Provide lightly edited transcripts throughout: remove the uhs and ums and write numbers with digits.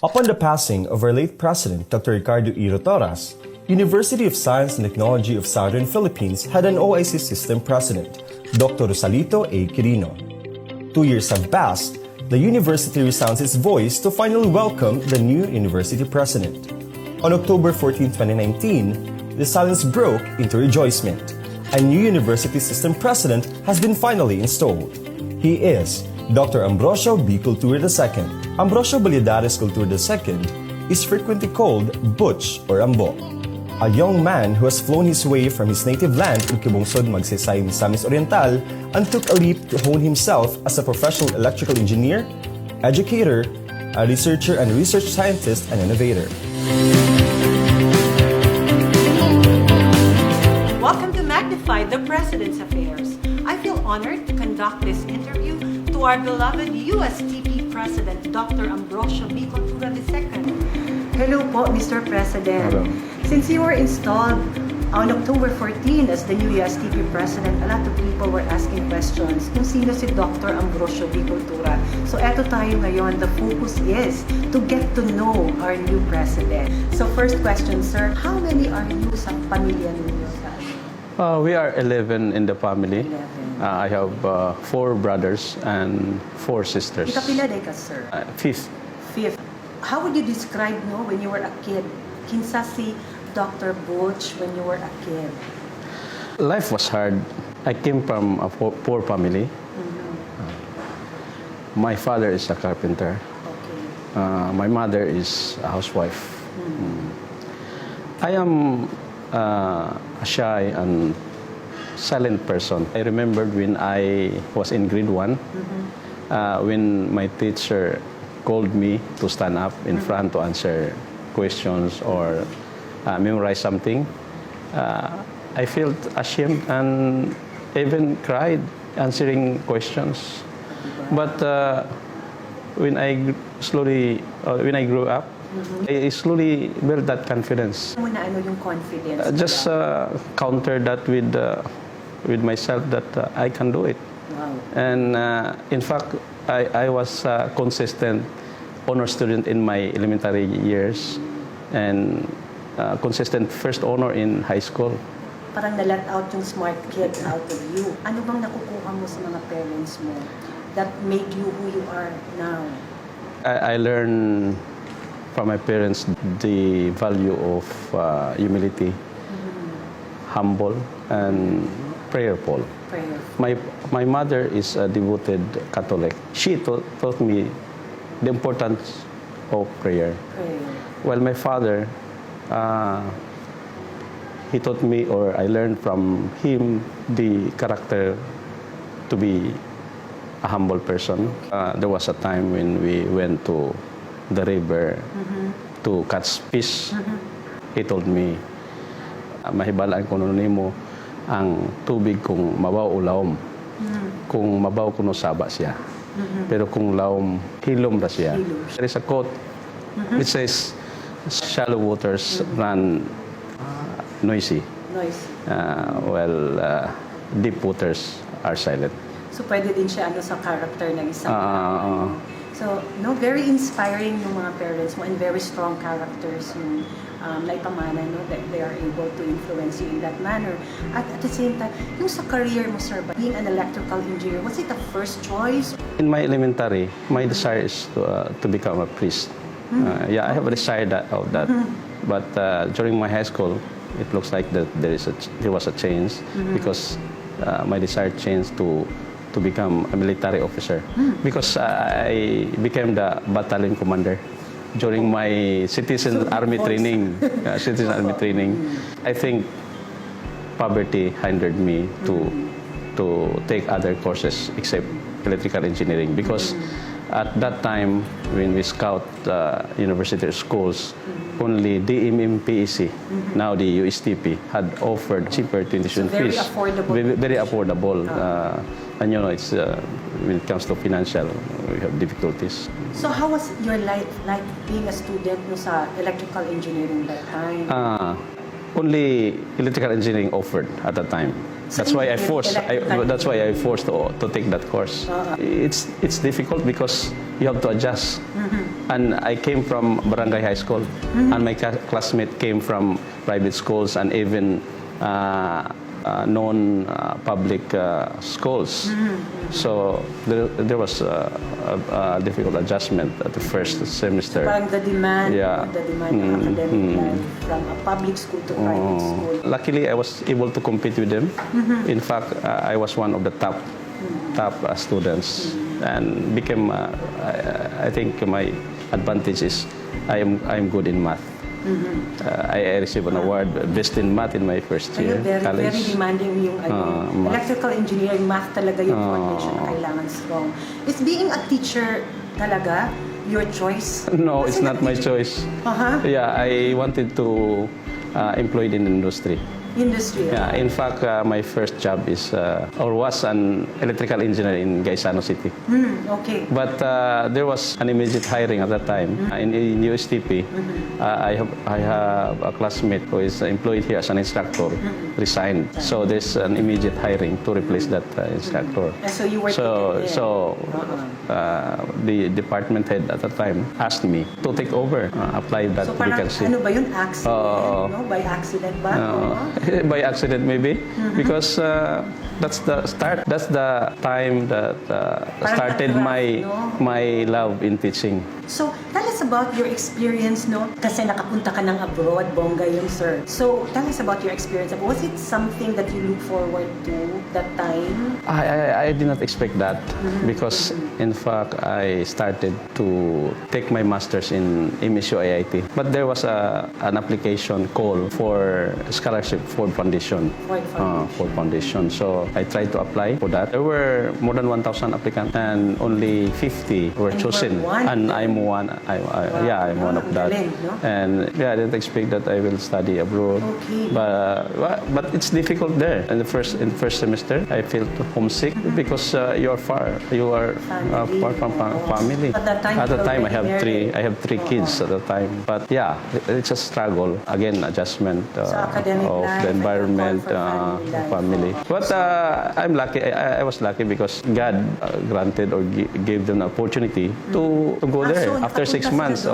Upon the passing of our late President, Dr. Ricardo E. Rotoras, University of Science and Technology of Southern Philippines had an OIC system president, Dr. Rosalito A. Quirino. 2 years have passed, the university resounds its voice to finally welcome the new university president. On October 14, 2019, the silence broke into rejoicement. A new university system president has been finally installed. He is Dr. Ambrosio B. Cultura II. Ambrosio Balladares Cultura II is frequently called Butch or Ambo, a young man who has flown his way from his native land in Kibungsod, Magsaysay, Misamis Oriental, and took a leap to hone himself as a professional electrical engineer, educator, a researcher and research scientist, and innovator. Welcome to MAGNIFIED, the President's Affairs. I feel honored to conduct this interview to our beloved USTP President, Dr. Ambrosio B. Cultura II. Hello po, Mr. President. Hello. Since you were installed on October 14 as the new USTP President, a lot of people were asking questions kung sino si Dr. Ambrosio B. Cultura. So eto tayo ngayon, the focus is to get to know our new President. So first question, sir, how many are you sa pamilya ninyo? We are 11 in the family. 11. I have 4 brothers and 4 sisters. Ikapila day ka, sir? 5th. Fifth. How would you describe, no, when you were a kid? Kinsa si Dr. Butch when you were a kid? Life was hard. I came from a poor family. My father is a carpenter. Okay. My mother is a housewife. I am a shy and silent person. I remembered when I was in grade 1, when my teacher called me to stand up in front to answer questions or memorize something. I felt ashamed and even cried answering questions. But when I grew up, I slowly built that confidence. Muna ano yung confidence? Just counter that with myself that I can do it. Wow. And in fact, I was a consistent honor student in my elementary years and consistent first honor in high school. Parang na-let out yung smart kid out of you. Ano bang nakukuha mo sa mga parents mo that made you who you are now? I learned from my parents the value of humility, humble, and prayerful. My mother is a devoted Catholic. She taught me the importance of prayer. While my father, he taught me, or I learned from him, the character to be a humble person. There was a time when we went to the river to catch fish. He told me, mahibalaan ko nimo ang tubig kung mabaw o laom. Kung mabaw kuno saba siya. Pero kung laom, hilom ra siya. There is a quote which says, shallow waters run noisy. Deep waters are silent. So pwede din siya ano sa character ng isang So, no, very inspiring yung mga parents mo and very strong characters yung naipamana, no, that they are able to influence you in that manner. At the same time, yung sa career mo, sir, being an electrical engineer, was it the first choice? In my elementary, my desire is to become a priest. I have a desire of that. But during my high school, it looks like that there was a change because my desire changed to become a military officer because I became the battalion commander during my citizen army training. I think poverty hindered me to take other courses except electrical engineering because at that time when we scout university schools, only DMMPEC, now the USTP, had offered cheaper tuition fees. Very affordable. And you know, it's when it comes to financial, we have difficulties. So how was your life like being a student no, sa electrical engineering that time? Only electrical engineering offered at that time. So that's why I forced. That's why I forced to take that course. It's difficult because you have to adjust. And I came from barangay high school, and my classmate came from private schools and even non-public schools. So there was a difficult adjustment at the first semester. Parang the demand, Yeah. the demand ng academic life from a public school to private school. Luckily, I was able to compete with them. In fact, I was one of the top students, and became. I think my advantage is I am good in math. I received an award best in math in my first year college. Very demanding yung electrical engineering, math talaga yung foundation na kailangan strong. Is being a teacher talaga your choice? No, it's not my choice. Yeah, I wanted to employed in the industry. Yeah, in fact, my first job is was an electrical engineer in Gaisano City. Okay. But there was an immediate hiring at that time in USTP. I have a classmate who is employed here as an instructor, resigned. So there's an immediate hiring to replace that instructor. And so you were the department head at the time asked me to take over, apply that vacancy. Ano ba yun? Accident? No? By accident ba? By accident maybe, because that's the start. That's the time that started my love in teaching. So, tell us about your experience, no? Kasi nakapunta ka ng abroad, bongga yun, sir. So, tell us about your experience. Was it something that you look forward to that time? I did not expect that because, in fact, I started to take my master's in MSU IIT. But there was an application call for scholarship Ford Foundation. Ford Foundation. So, I tried to apply for that. There were more than 1,000 applicants and only 50 were chosen. And I'm one. I'm one of that. And I didn't expect that I will study abroad. Okay. But it's difficult there. In the first semester, I felt homesick because you are far. You are far from family. At the time, I have three kids at the time. But yeah, it's a struggle. Again, adjustment of the environment, family. But I'm lucky. I was lucky because God granted or gave them an opportunity to go there after 6 months.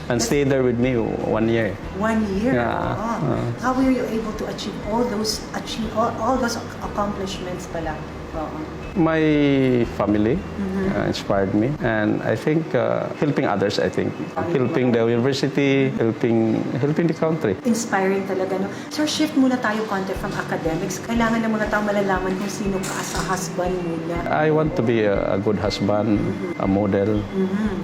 And stay there with me 1 year. 1 year? Yeah. How were you able to achieve all those accomplishments pala? My family inspired me, and I think helping others. I think helping the university, helping the country. Inspiring talaga, no? Sir, shift muna tayo konti from academics. Kailangan ng mga tao malalaman kung sino ka as a husband muna. I want to be a good husband, a model,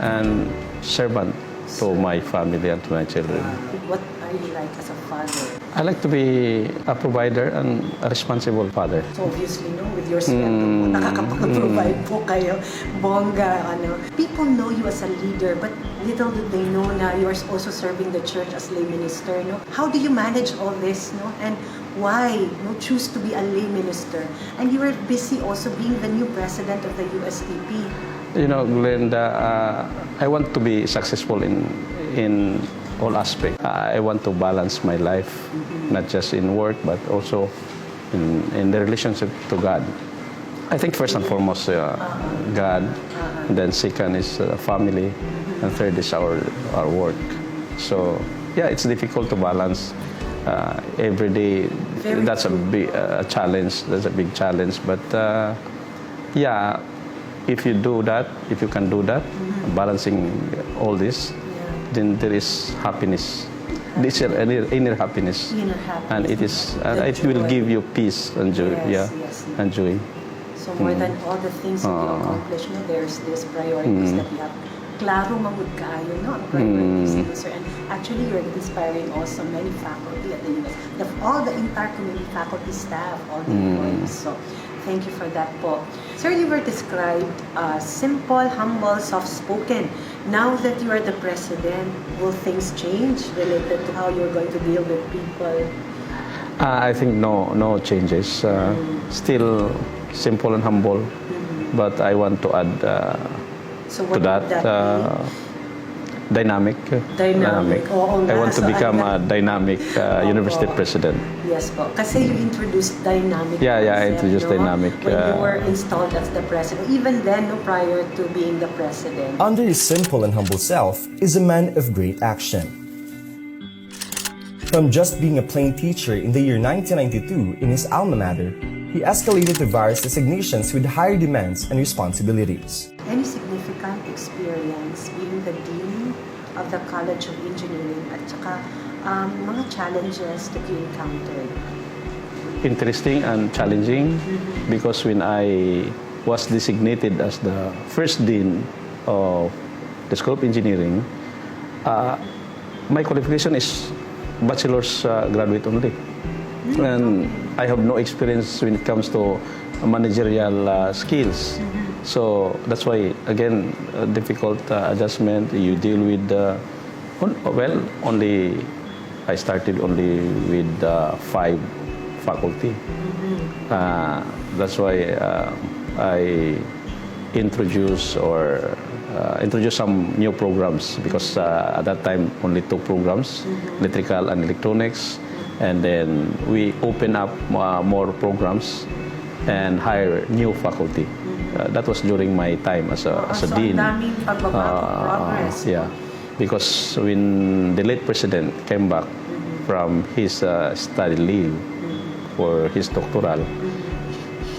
and servant to my family and to my children. What are you like as a father? I like to be a provider and a responsible father. So obviously, no, with your sweldo po, nakakapag-provide po kayo. Bongga, ano. People know you as a leader, but little do they know na you are also serving the church as lay minister, no? How do you manage all this, no? And why choose to be a lay minister? And you were busy also being the new president of the USTP. You know, Glenda, I want to be successful in all aspects. I want to balance my life, not just in work, but also in the relationship to God. I think first and foremost, God, and then second is family, and third is our work. So, yeah, it's difficult to balance every day. That's a big challenge. That's a big challenge. But yeah, if you can do that, balancing all this, then there is happiness. This is inner happiness. And it will give you peace and joy. Yes. And joy. So more than all the things that you accomplish, there's priorities that you have. Klaro magud kaayo, no? Ang priorities, sir. And actually, you're inspiring also many faculty at the US. All the entire community, faculty staff, all the employees. So, thank you for that po. Sir, you were described simple, humble, soft-spoken. Now that you are the president, will things change related to how you're going to deal with people? I think no changes. Still simple and humble, but I want to add to that. dynamic. Oo I nga. want to So, become a dynamic university Opo. president. Yes po. Kasi you introduced dynamic Yeah, I concept, introduced dynamic, when you were installed as the president. Even then, no, prior to being the president. Under his simple and humble self is a man of great action. From just being a plain teacher in the year 1992 in his alma mater, he escalated to various designations with higher demands and responsibilities. Any significant experience being the dean of the College of Engineering at saka mga challenges that you encountered? Interesting and challenging because when I was designated as the first dean of the School of Engineering, my qualification is bachelor's graduate only. And I have no experience when it comes to managerial skills. So that's why, again, a difficult adjustment. You deal with, I started only with 5 faculty. That's why I introduce some new programs because at that time only 2 programs, electrical and electronics, and then we open up more programs and hire new faculty. That was during my time as a dean. Ang daming pagbabago, progress. Yeah, because when the late president came back from his study leave for his doctoral,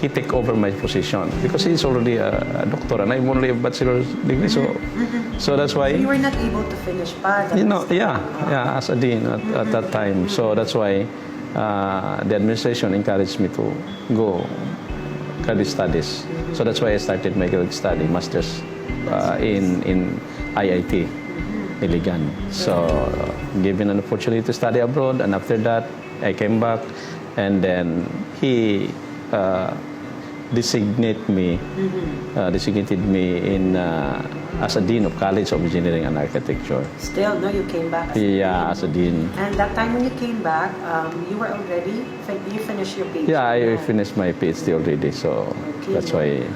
he took over my position because he's already a doctor and I'm only a bachelor's degree. So that's why. So you were not able to finish pa? As a dean at that time. So that's why the administration encouraged me to go graduate studies. So that's why I started my graduate study, master's in IIT, Iligan. So given an opportunity to study abroad, and after that I came back, and then he designated me in as a dean of College of Engineering and Architecture. Still, no, you came back as a Yeah, as a dean. And that time when you came back, you were already, you finished your PhD. Yeah, I finished my PhD already, so Okay, that's no? why.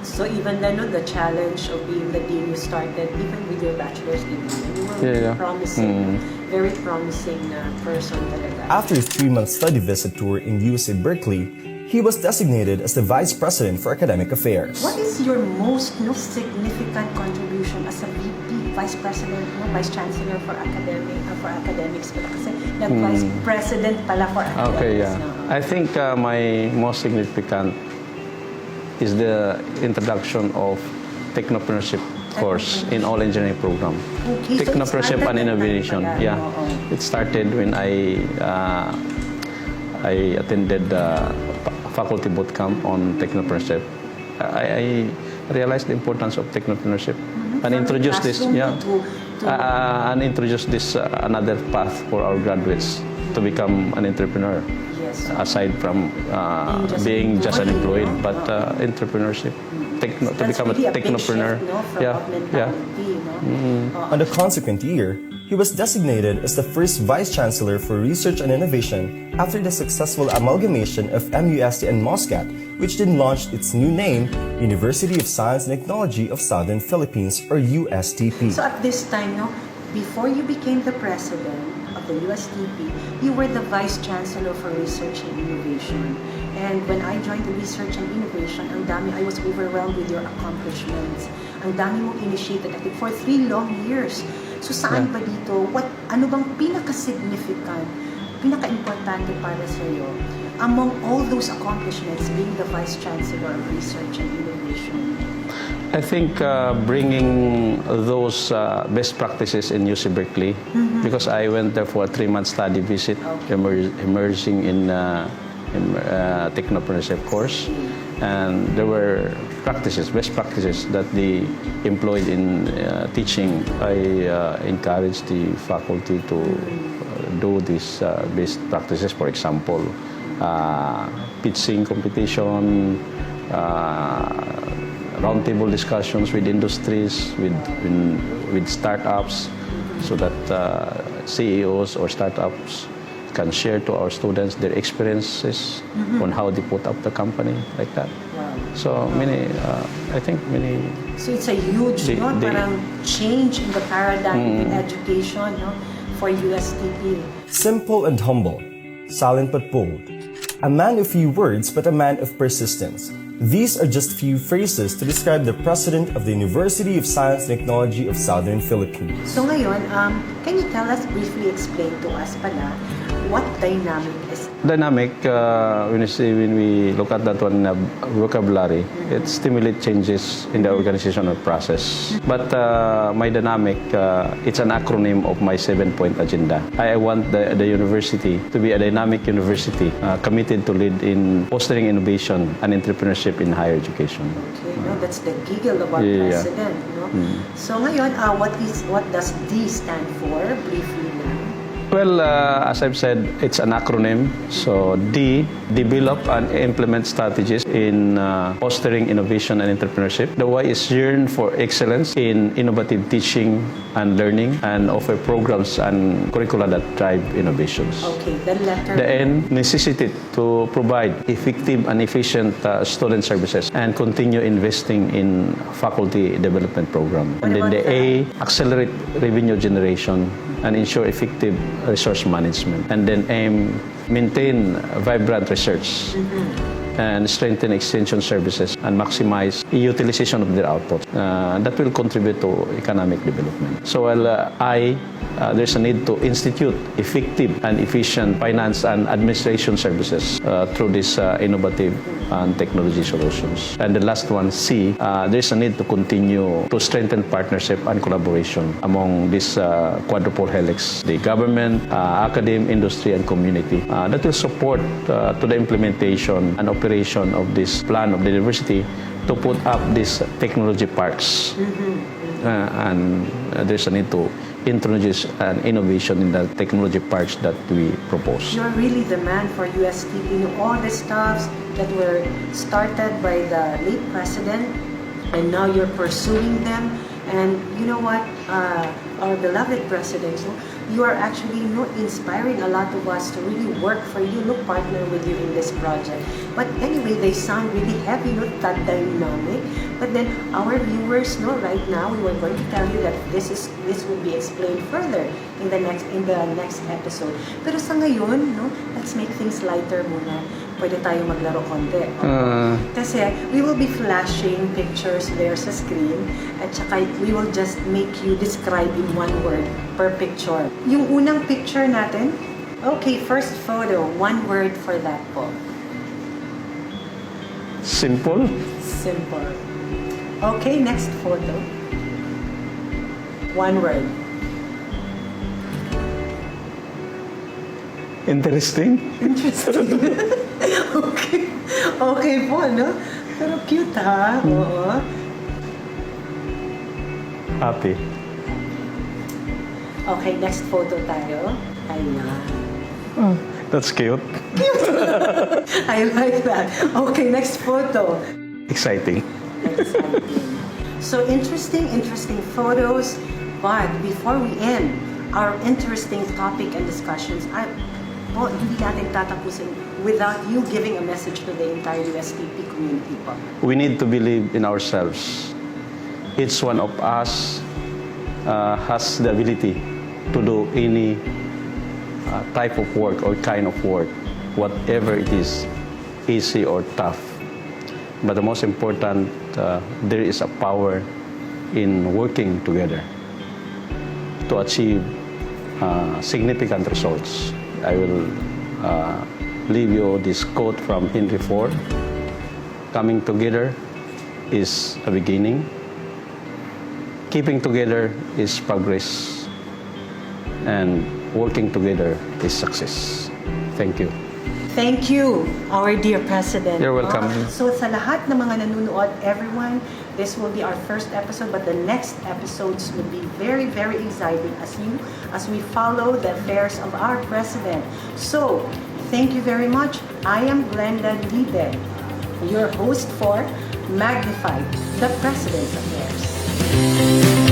So even then, no, the challenge of being the dean, you started even with your bachelor's degree. You were very promising person talaga. After a 3-month study visit tour in UC Berkeley, he was designated as the Vice President for Academic Affairs. What is your most significant contribution as a VP, Vice President, Vice Chancellor for academics pala kasi nag-Vice President pala for academics. Okay, yeah. No? I think my most significant is the introduction of technopreneurship course in all engineering program. Okay, so it Technopreneurship started and that time innovation. pala, Yeah, oo. it started when I attended faculty boot camp on technopreneurship. I realized the importance of technopreneurship and introduced this. Yeah, and introduced this another path for our graduates to become an entrepreneur. Yes. Aside from being just an employee, but entrepreneurship, to become a really big technopreneur. shift, no, from mentality, no? On the consequent year, he was designated as the first Vice Chancellor for Research and Innovation after the successful amalgamation of MUST and MOSCAT, which then launched its new name, University of Science and Technology of Southern Philippines, or USTP. So at this time, no, before you became the president of the USTP, you were the Vice Chancellor for Research and Innovation. And when I joined the Research and Innovation, I was overwhelmed with your accomplishments. Ang dami mong initiated, I think, for 3 long years. So saan ba dito, ano bang pinaka-significant, pinaka-importante para sa iyo among all those accomplishments being the Vice Chancellor of Research and Innovation? I think bringing those best practices in UC Berkeley, because I went there for a 3-month study visit, immersing in technopreneurship course, and there were best practices that they employed in teaching. I encouraged the faculty to do these best practices. For example, pitching competition, roundtable discussions with industries, with startups, so that CEOs or startups can share to our students their experiences on how they put up the company, like that. Wow. So many, I think many. So it's a huge, They- no, they- parang change in the paradigm in education, no, for USTP. Simple and humble, silent but bold. A man of few words but a man of persistence. These are just few phrases to describe the president of the University of Science and Technology of Southern Philippines. So ngayon, can you tell us, briefly explain to us pala, what dynamic is? Dynamic, when we look at that one vocabulary, it stimulates changes in the organizational process. But my dynamic, it's an acronym of my 7-point agenda. I want the university to be a dynamic university committed to lead in fostering innovation and entrepreneurship in higher education. Okay, no, that's the giggle of our Yeah. president, no? So ngayon, what does D stand for? Briefly lang. Well, as I've said, it's an acronym. So D, develop and implement strategies in fostering innovation and entrepreneurship. The Y is yearn for excellence in innovative teaching and learning and offer programs and curricula that drive innovations. Okay, the letter. The N, necessity to provide effective and efficient student services and continue investing in faculty development program. What And then about the A, accelerate revenue generation and ensure effective resource management. And then M, maintain vibrant research and strengthen extension services and maximize utilization of their output. That will contribute to economic development. So there's a need to institute effective and efficient finance and administration services through these innovative and technology solutions. And the last one, C, there's a need to continue to strengthen partnership and collaboration among this quadruple helix, the government, academe, industry, and community. That will support to the implementation and operation of this plan of the university to put up these technology parks. And there's a need to introduce an innovation in the technology parks that we propose. You're really the man for USTP. You know, all the stuffs that were started by the late president, and now you're pursuing them. And you know what, our beloved president, so you are actually inspiring a lot of us to really work for you, partner with you in this project. But anyway, they sound really heavy, that dynamic. But then our viewers know right now, we were going to tell you that this will be explained further in the next episode. Pero sa ngayon, let's make things lighter muna. Pwede tayo maglaro konti. Kasi we will be flashing pictures there sa screen at saka we will just make you describe in one word per picture. Yung unang picture natin, okay, first photo, one word for that po. Simple. Simple. Okay, next photo. One word. Interesting. Okay. Okay po, no? Pero cute, ha? Oo. Happy. Okay, next photo tayo. Ayan. That's cute. I like that. Okay, next photo. Exciting. Exciting. So interesting photos. But before we end our interesting topic and discussions, hindi natin tatapusin without you giving a message to the entire USTP community po. We need to believe in ourselves. Each one of us has the ability to do any type of work or kind of work, whatever it is, easy or tough. But the most important, there is a power in working together to achieve significant results. I will leave you this quote from Henry Ford. Coming together is a beginning. Keeping together is progress. And working together is success. Thank you. Thank you, our dear President. You're welcome. So sa lahat ng mga nanonood, everyone, this will be our first episode, but the next episodes will be very, very exciting as we follow the affairs of our President. So, thank you very much. I am Glenda Libe, your host for Magnified, the President's Affairs.